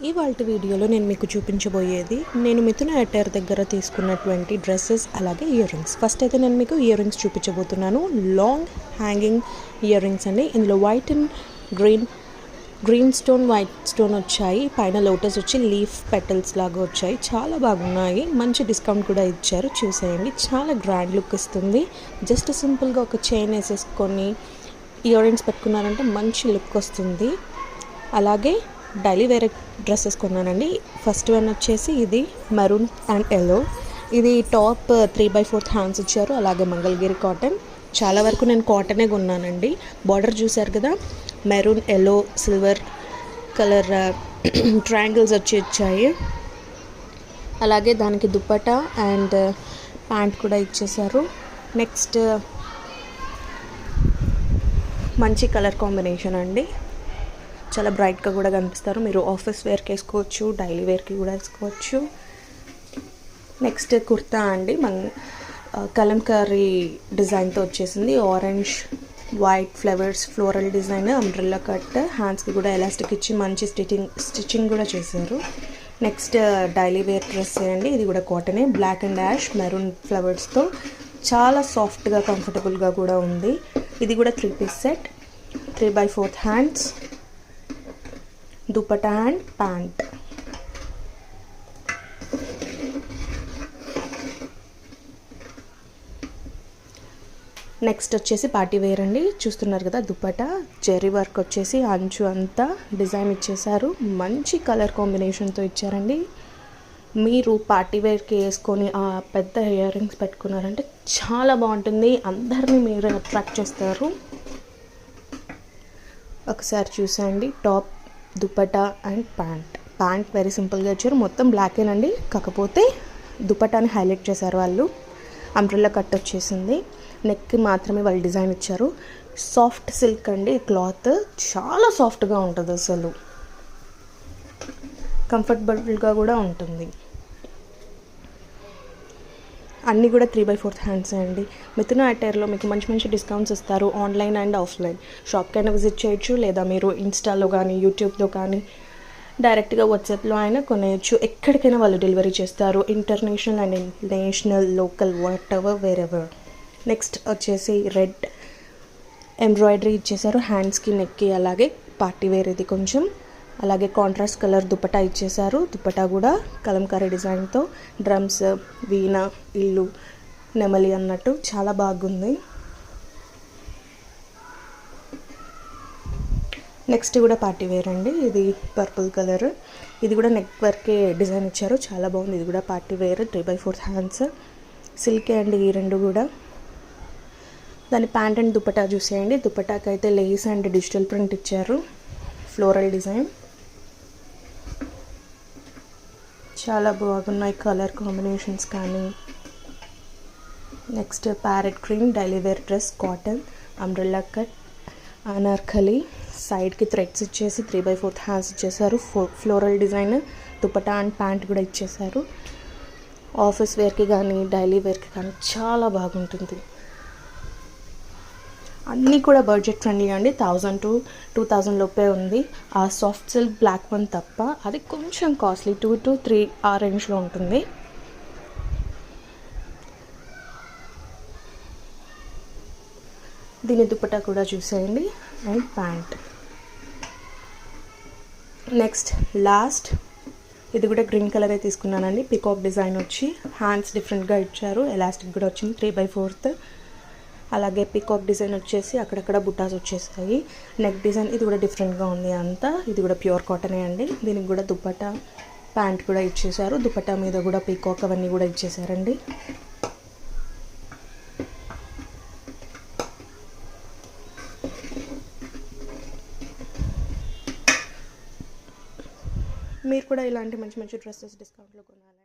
ఇవాల్టి వీడియోలో నేను మీకు చూపించబోయేది నేను మిథున ఎటైర్ దగ్గర తీసుకున్నటువంటి డ్రెస్సెస్ అలాగే ఇయర్ రింగ్స్. ఫస్ట్ అయితే నేను మీకు ఇయర్ రింగ్స్ చూపించబోతున్నాను. లాంగ్ హ్యాంగింగ్ ఇయర్ రింగ్స్ అండి. ఇందులో white and green stone white stone వచ్చాయి. పైన లోటస్ వచ్చి లీఫ్ పెటల్స్ లాగా వచ్చాయి. చాలా బాగున్నాయి. మంచి డిస్కౌంట్ కూడా ఇచ్చారు. చూసేయండి, చాలా గ్రాండ్ లుక్ ఇస్తుంది. జస్ట్ సింపుల్గా ఒక చైన్ వేసేసుకొని ఇయర్ రింగ్స్ పెట్టుకున్నారంటే మంచి లుక్ వస్తుంది. అలాగే డైలీ వేర్ డ్రెస్సెస్ కొన్నానండి. ఫస్ట్ వన్ వచ్చేసి ఇది మెరూన్ అండ్ ఎల్లో. ఇది టాప్ 3/4 హ్యాండ్స్ ఇచ్చారు. అలాగే మంగళగిరి కాటన్. చాలా వరకు నేను కాటనే కొన్నానండి. బార్డర్ చూసారు కదా, maroon yellow silver colour triangles వచ్చి ఇచ్చాయి. అలాగే దానికి దుప్పటా అండ్ ప్యాంట్ కూడా ఇచ్చేసారు. నెక్స్ట్ మంచి కలర్ కాంబినేషన్ అండి. చాలా బ్రైట్గా కూడా కనిపిస్తారు. మీరు ఆఫీస్ వేర్కి వేసుకోవచ్చు, డైలీ వేర్కి కూడా వేసుకోవచ్చు. నెక్స్ట్ కుర్తా అండి. కలంకారీ డిజైన్తో వచ్చేసింది. Orange white flowers floral design, umbrella cut, హ్యాండ్స్కి కూడా ఎలాస్టిక్ ఇచ్చి మంచి స్టిచ్చింగ్ కూడా చేశారు. నెక్స్ట్ డైలీ వేర్ డ్రెస్ అండి. ఇది కూడా కాటనే. బ్లాక్ అండ్ యాష్ మెరూన్ ఫ్లవర్స్తో చాలా సాఫ్ట్గా కంఫర్టబుల్గా కూడా ఉంది. ఇది కూడా 3 piece set. 3/4 hands, dupatta and pant. Next వచ్చేసి పార్టీ వేర్ అండి. చూస్తున్నారు కదా, దుపట్టా జెరీ వర్క్ వచ్చేసి అంచు అంతా డిజైన్ ఇచ్చేసారు. మంచి కలర్ కాంబినేషన్తో ఇచ్చారండి. మీరు పార్టీ వేర్కి వేసుకొని ఆ పెద్ద ఇయర్ రింగ్స్ పెట్టుకున్నారంటే చాలా బాగుంటుంది. అందరినీ మీరు అట్రాక్ట్ చేస్తారు. ఒకసారి చూసండి. Top dupatta and pant very సింపుల్గా ఇచ్చారు. మొత్తం బ్లాకేనండి, కాకపోతే దుపట్టాని హైలైట్ చేశారు వాళ్ళు. అంబ్రెల్లా కట్ వచ్చేసింది. నెక్కి మాత్రమే వాళ్ళు డిజైన్ ఇచ్చారు. సాఫ్ట్ సిల్క్ అండి. క్లాత్ చాలా సాఫ్ట్గా ఉంటుంది, అసలు కంఫర్టబుల్గా కూడా ఉంటుంది. అన్నీ కూడా 3/4 హ్యాండ్స్ అండి. మిథున ఎటైర్లో మీకు మంచి మంచి డిస్కౌంట్స్ ఇస్తారు. ఆన్లైన్ అండ్ ఆఫ్లైన్ షాప్కైనా విజిట్ చేయొచ్చు, లేదా మీరు ఇన్స్టాలో కానీ యూట్యూబ్లో కానీ డైరెక్ట్గా వాట్సాప్లో అయినా కొనేయచ్చు. ఎక్కడికైనా వాళ్ళు డెలివరీ చేస్తారు. International and national, local, what ever wear ever. Next వచ్చేసి రెడ్ ఎంబ్రాయిడరీ ఇచ్చేసారు హ్యాండ్స్కి, నెక్కి. అలాగే పార్టీ వేర్ ఇది కొంచెం. అలాగే కాంట్రాస్ట్ కలర్ దుపట్టా ఇచ్చేసారు. దుపట్టా కూడా కలంకారీ డిజైన్తో డ్రమ్స్, వీణ, ఇల్లు, నెమలి అన్నట్టు చాలా బాగుంది. నెక్స్ట్ కూడా పార్టీ వేర్ అండి. ఇది పర్పుల్ కలర్. ఇది కూడా నెక్ వర్కే డిజైన్ ఇచ్చారు. చాలా బాగుంది. ఇది కూడా పార్టీ వేర్. 3/4 హ్యాండ్స్. సిల్కే అండి ఈ రెండు కూడా. దాని ప్యాంట్ అండ్ దుపట్టా చూసేయండి. దుపట్టాకి అయితే లేస్ అండ్ డిజిటల్ ప్రింట్ ఇచ్చారు. ఫ్లోరల్ డిజైన్ చాలా బాగున్నాయి కలర్ కాంబినేషన్స్ కానీ. Next parrot green daily wear dress, cotton, umbrella cut, anarkali. సైడ్కి థ్రెడ్స్ ఇచ్చేసి 3/4 హ్యాండ్స్ ఇచ్చేసారు. Floral design. Dupatta and pant కూడా ఇచ్చేసారు. ఆఫీస్ వేర్కి కానీ డైలీ వేర్కి కానీ చాలా బాగుంటుంది. అన్నీ కూడా బడ్జెట్ ఫ్రెండ్లీ అండి. 1000 to 2000 లోపే ఉంది. ఆ సాఫ్ట్ సిల్క్ బ్లాక్ వన్ తప్ప అది కొంచెం కాస్ట్లీ, 2 to 3 ఆ రేంజ్లో ఉంటుంది. దీని దుపట్టా కూడా చూసేయండి అండ్ ప్యాంట్. నెక్స్ట్ లాస్ట్ ఇది కూడా గ్రీన్ కలరే తీసుకున్నానండి. పికాక్ డిజైన్ వచ్చి హ్యాండ్స్ డిఫరెంట్గా ఇచ్చారు. ఎలాస్టిక్ కూడా వచ్చింది 3/4. అలాగే పికాక్ డిజైన్ వచ్చేసి అక్కడక్కడ బుట్టాస్ వచ్చేసాయి. నెక్ డిజైన్ ఇది కూడా డిఫరెంట్గా ఉంది అంతా. ఇది కూడా ప్యూర్ కాటనే అండి. దీనికి కూడా దుపట్టా ప్యాంట్ కూడా ఇచ్చేసారు. దుపట్టా మీద కూడా పికాక్ అవన్నీ కూడా ఇచ్చేసారండి. మీరు కూడా ఇలాంటి మంచి మంచి డ్రెస్సెస్ డిస్కౌంట్లో కొనాలి.